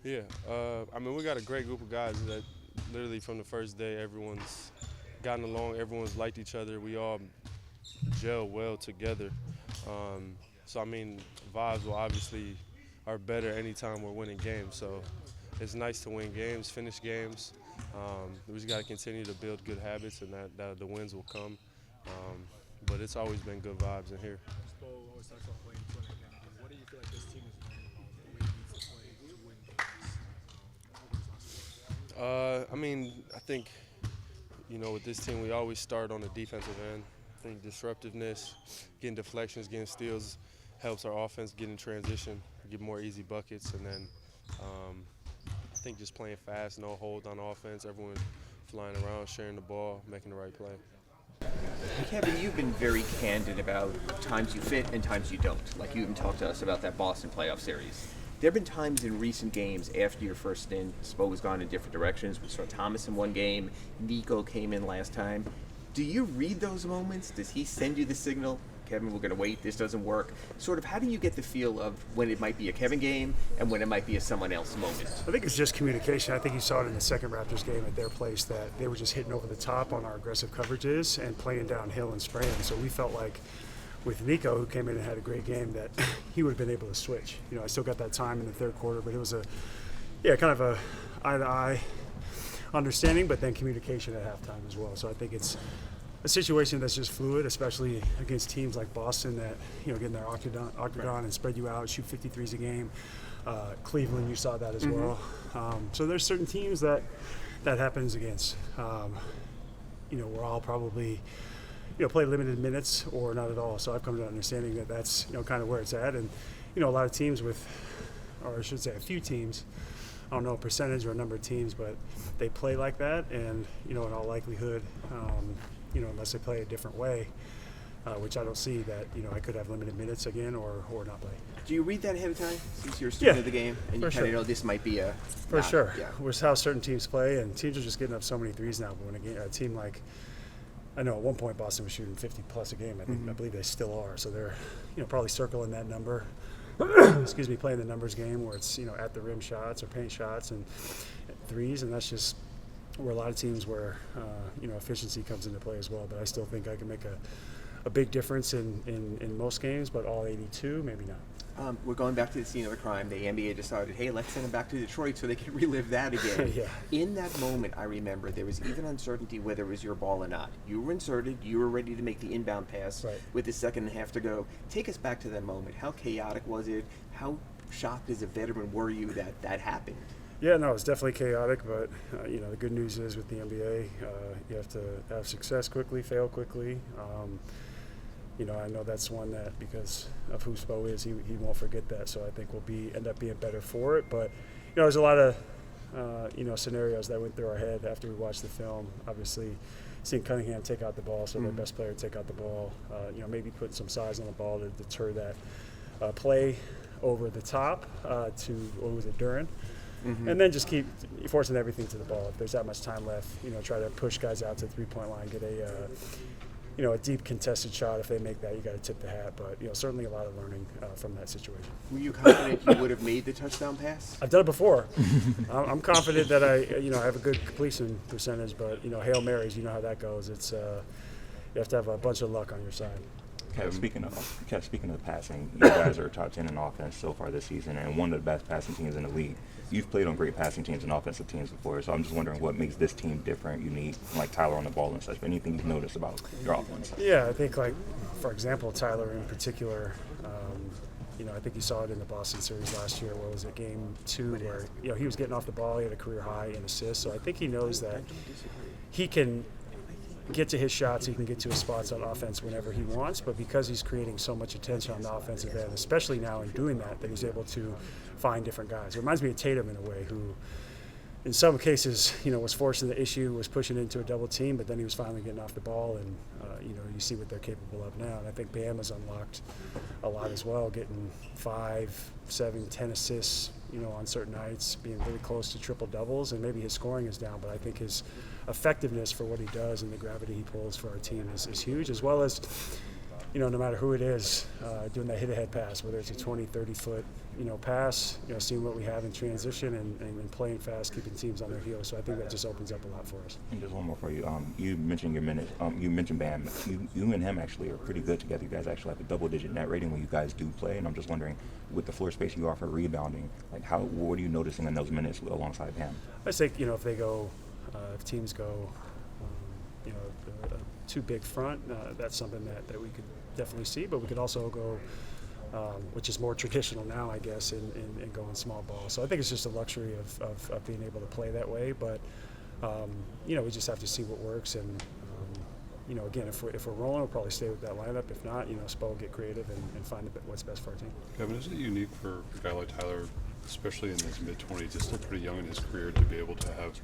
Yeah, I mean, we got a great group of guys that literally from the first day, everyone's gotten along, everyone's liked each other. We all gel well together. Um, so, I mean, vibes will obviously are better anytime we're winning games. So it's nice to win games, finish games. We just got to continue to build good habits, and that the wins will come. Um, but it's always been good vibes in here. Spo always talks about playing to an identity. What do you feel like this team is learning about the way it needs to play to win games over these last few years? I mean, I think with this team, we always start on the defensive end. I think disruptiveness, getting deflections, getting steals helps our offense get in transition, get more easy buckets, and then um, I think just playing fast, no hold on offense, everyone flying around, sharing the ball, making the right play. Kevin, you've been very candid about times you fit and times you don't. Like you even talked to us about that Boston playoff series. There have been times in recent games after your first stint, Spo has gone in different directions. We saw Thomas in one game. Nico came in last time. Do you read those moments? Does he send you the signal? Kevin, we're going to wait. This doesn't work. Sort of, how do you get the feel of when it might be a Kevin game and when it might be a someone else moment? I think it's just communication. I think you saw it in the second Raptors game at their place that they were just hitting over the top on our aggressive coverages and playing downhill and spraying. So we felt like with Nico, who came in and had a great game, that he would have been able to switch. I still got that time in the third quarter, but it was kind of a eye-to-eye understanding, but then communication at halftime as well. So I think it's a situation that's just fluid, especially against teams like Boston that, get in their octagon and spread you out, shoot 53s a game. Cleveland, you saw that as well. So there's certain teams that happens against. We're all probably play limited minutes or not at all. So I've come to understanding that that's kind of where it's at. And a lot of teams or I should say a few teams, I don't know a percentage or a number of teams, but they play like that. And in all likelihood, unless they play a different way, which I don't see that I could have limited minutes again or not play. Do you read that ahead of time since you're a student of the game and you for kind of sure. know this might be a For sure. Yeah. It was how certain teams play, and teams are just getting up so many threes now. But when a team like, I know at one point Boston was shooting 50 plus a game. I believe they still are. So they're probably circling that number. Excuse me, playing the numbers game where it's at the rim shots or paint shots and threes, and that's just where a lot of teams where efficiency comes into play as well. But I still think I can make a big difference in most games, but all 82 maybe not. We're going back to the scene of the crime. The NBA decided, hey, let's send him back to Detroit so they can relive that again. Yeah. In that moment, I remember there was even uncertainty whether it was your ball or not. You were inserted. You were ready to make the inbound pass Right. with the second and a half to go. Take us back to that moment. How chaotic was it? How shocked as a veteran were you that happened? Yeah, no, it's definitely chaotic, but the good news is with the NBA, you have to have success quickly, fail quickly. I know that's one that because of who Spo is, he won't forget that. So I think we'll end up being better for it. But there's a lot of scenarios that went through our head after we watched the film. Obviously, seeing Cunningham take out the ball, so their best player take out the ball. Maybe putting some size on the ball to deter that play over the top to what was it, Duran? And then just keep forcing everything to the ball. If there's that much time left, try to push guys out to the three-point line, get a deep contested shot. If they make that, you got to tip the hat. But certainly a lot of learning from that situation. Were you confident you would have made the touchdown pass? I've done it before. I'm confident that I have a good completion percentage. But Hail Marys, you know how that goes. It's you have to have a bunch of luck on your side. Speaking of passing, you guys are top 10 in offense so far this season and one of the best passing teams in the league. You've played on great passing teams and offensive teams before, so I'm just wondering what makes this team different, unique, like Tyler on the ball and such, but anything you've noticed about your offense? Yeah, I think, for example, Tyler in particular, I think you saw it in the Boston series last year. What was it, game 2, where he was getting off the ball, he had a career high in assists. So I think he knows that he can get to his shots, he can get to his spots on offense whenever he wants, but because he's creating so much attention on the offensive end, especially now in doing that he's able to find different guys. It reminds me of Tatum in a way, who in some cases, was forcing the issue, was pushing into a double team, but then he was finally getting off the ball, and you see what they're capable of now. And I think Bam has unlocked a lot as well, getting 5, 7, 10 assists, on certain nights, being really close to triple doubles, and maybe his scoring is down, but I think his effectiveness for what he does and the gravity he pulls for our team is huge, as well as no matter who it is, doing that hit-ahead pass, whether it's a 20, 30-foot, pass, seeing what we have in transition and playing fast, keeping teams on their heels. So I think that just opens up a lot for us. And just one more for you. You mentioned your minutes. You mentioned Bam. You and him actually are pretty good together. You guys actually have a double-digit net rating when you guys do play. And I'm just wondering, with the floor space you offer rebounding, like what are you noticing in those minutes alongside Bam? I think if they go, if teams go, too big front, that's something that we could definitely see. But we could also go, which is more traditional now, I guess, in going small ball. So I think it's just a luxury of being able to play that way. But we just have to see what works. And again, if we're rolling, we'll probably stay with that lineup. If not, Spo will get creative and find what's best for our team. Kevin, is it unique for a guy like Tyler, especially in his mid-20s, he's still pretty young in his career, to be able to have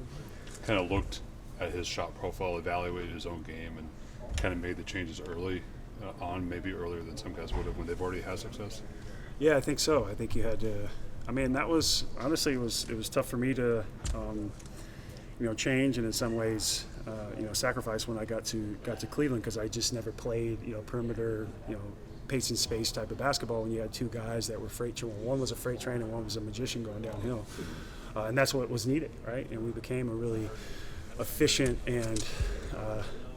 kind of looked at his shot profile, evaluated his own game, and kind of made the changes early on, maybe earlier than some guys would have when they've already had success? Yeah, I think so. I think you had to. I mean, that was honestly it was tough for me to, change and in some ways, sacrifice when I got to Cleveland, because I just never played, perimeter, pace and space type of basketball. When you had two guys that were freight train, one was a freight train and one was a magician going downhill, and that's what was needed, right? And we became a really efficient and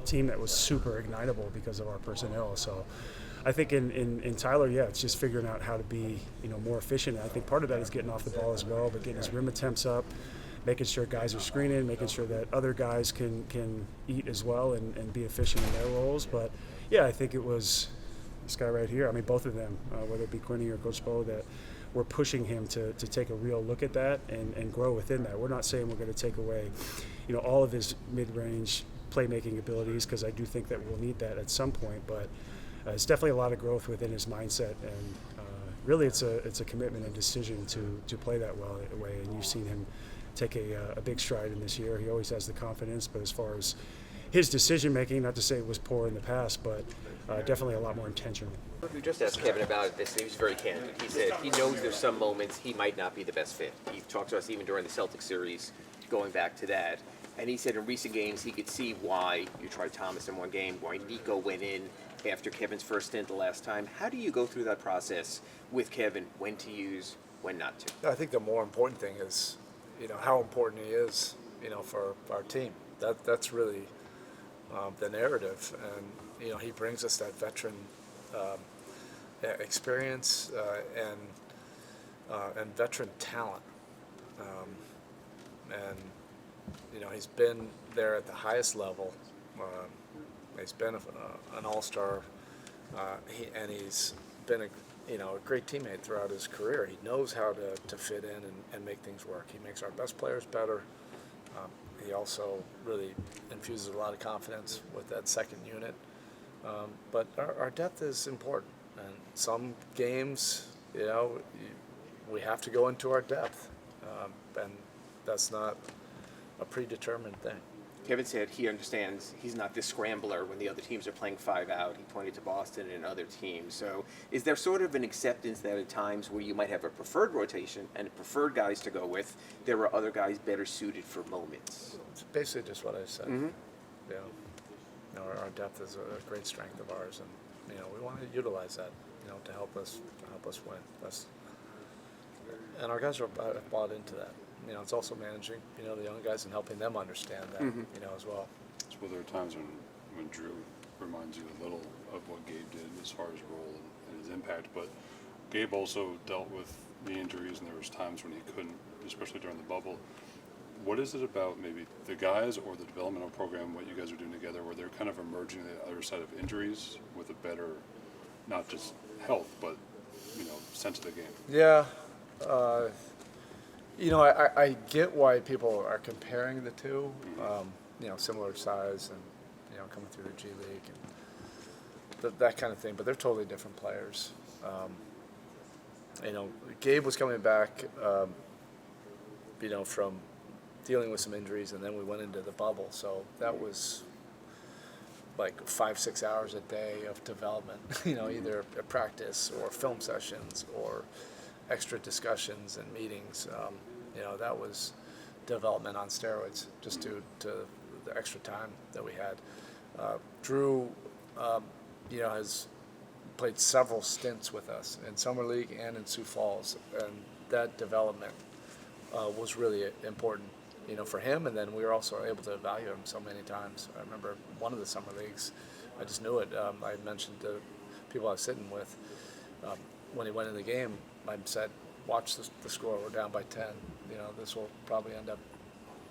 team that was super ignitable because of our personnel. So I think in Tyler, it's just figuring out how to be, more efficient. And I think part of that is getting off the ball as well, but getting his rim attempts up, making sure guys are screening, making sure that other guys can eat as well and be efficient in their roles. But yeah, I think it was this guy right here. I mean, both of them, whether it be Quinny or Coach Spo, that we're pushing him to take a real look at that and grow within that. We're not saying we're going to take away, all of his mid-range playmaking abilities, because I do think that we'll need that at some point. But it's definitely a lot of growth within his mindset, and really it's a commitment and decision to play that way. And you've seen him take a big stride in this year. He always has the confidence, but as far as his decision making, not to say it was poor in the past, but definitely a lot more intentional. We just asked Kevin about this, and he was very candid. He said he knows there's some moments he might not be the best fit. He talked to us even during the Celtics series, going back to that. And he said in recent games he could see why you tried Thomas in one game, why Nico went in after Kevin's first stint the last time. How do you go through that process with Kevin, when to use, when not to? I think the more important thing is, how important he is, for our team. That's really the narrative. And, he brings us that veteran experience and veteran talent. And he's been there at the highest level. He's been an all-star, and he's been a great teammate throughout his career. He knows how to fit in and make things work. He makes our best players better. He also really infuses a lot of confidence with that second unit. But our depth is important. And some games, we have to go into our depth, and that's not a predetermined thing. Kevin said he understands he's not this scrambler when the other teams are playing 5 out. He pointed to Boston and other teams. So is there sort of an acceptance that at times where you might have a preferred rotation and preferred guys to go with, there are other guys better suited for moments? It's basically just what I said. Mm-hmm. Our depth is a great strength of ours, and we want to utilize that, to help us win. And our guys are bought into that. It's also managing, the young guys and helping them understand that, as well. So there are times when Drew reminds you a little of what Gabe did as far as role and his impact, but Gabe also dealt with the injuries, and there was times when he couldn't, especially during the bubble. What is it about maybe the guys or the developmental program, what you guys are doing together, where they're kind of emerging on the other side of injuries with a better, not just health, but, sense of the game? Yeah. I get why people are comparing the two, similar size and, coming through the G League and that kind of thing, but they're totally different players. Gabe was coming back, from dealing with some injuries, and then we went into the bubble, so that was like 5-6 hours a day of development, either at practice or film sessions or extra discussions and meetings. That was development on steroids, just due to the extra time that we had. Drew, has played several stints with us in Summer League and in Sioux Falls, and that development was really important, for him. And then we were also able to evaluate him so many times. I remember one of the Summer Leagues, I just knew it. I mentioned to people I was sitting with, when he went in the game, I said, watch the score, we're down by 10. This will probably end up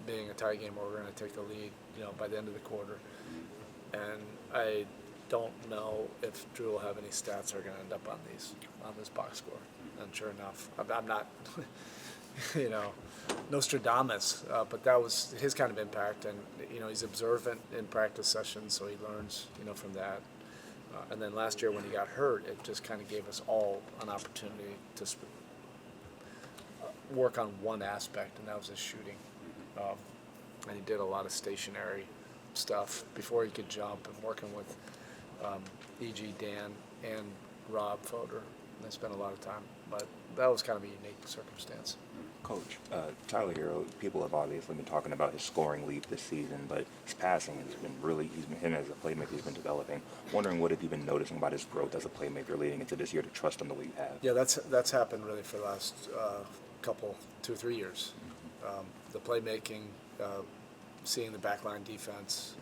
being a tie game where we're going to take the lead, by the end of the quarter. And I don't know if Drew will have any stats that are going to end up on this box score. And sure enough, I'm not, Nostradamus, but that was his kind of impact. And, he's observant in practice sessions, so he learns, from that. And then last year when he got hurt, it just kind of gave us all an opportunity to work on one aspect, and that was his shooting. And he did a lot of stationary stuff before he could jump, and working with E.G., Dan, and Rob Fodor. They spent a lot of time, but that was kind of a unique circumstance. Coach, Tyler Herro, people have obviously been talking about his scoring leap this season, but his passing has been him as a playmaker, he's been developing. Wondering what have you been noticing about his growth as a playmaker leading into this year, to trust him the way you have? Yeah, that's happened really for the last 2-3 years. The playmaking, seeing the backline defense,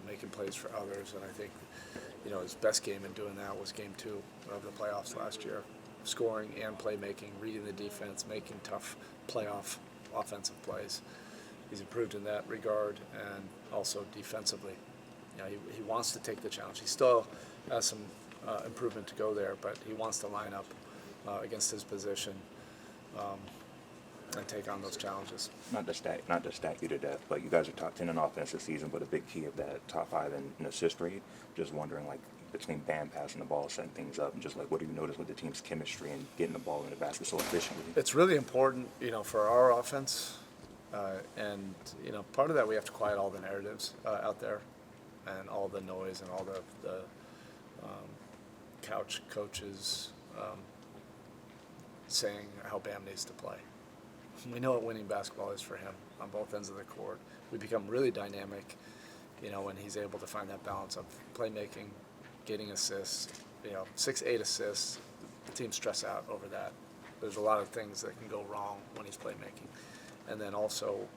making plays for others, and I think, his best game in doing that was Game 2 of the playoffs last year. Scoring and playmaking, reading the defense, making tough playoff offensive plays. He's improved in that regard, and also defensively. He wants to take the challenge. He still has some improvement to go there, but he wants to line up against his position and take on those challenges. Not to stack you to death, but you guys are top 10 in offense this season, but a big key of that, top 5 in assist rate. Just wondering, between Bam passing the ball, setting things up, and just what do you notice with the team's chemistry and getting the ball in the basket so efficiently? It's really important, for our offense, and part of that we have to quiet all the narratives out there, and all the noise and all the couch coaches saying how Bam needs to play. We know what winning basketball is for him on both ends of the court. We become really dynamic, when he's able to find that balance of playmaking, getting assists, 6-8 assists. The team stress out over that. There's a lot of things that can go wrong when he's playmaking. And then also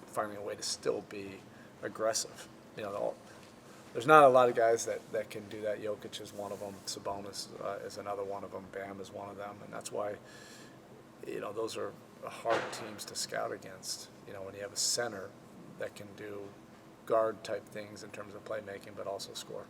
finding a way to still be aggressive. There's not a lot of guys that can do that. Jokic is one of them. Sabonis is another one of them. Bam is one of them. And that's why, those are hard teams to scout against. When you have a center that can do guard-type things in terms of playmaking, but also score.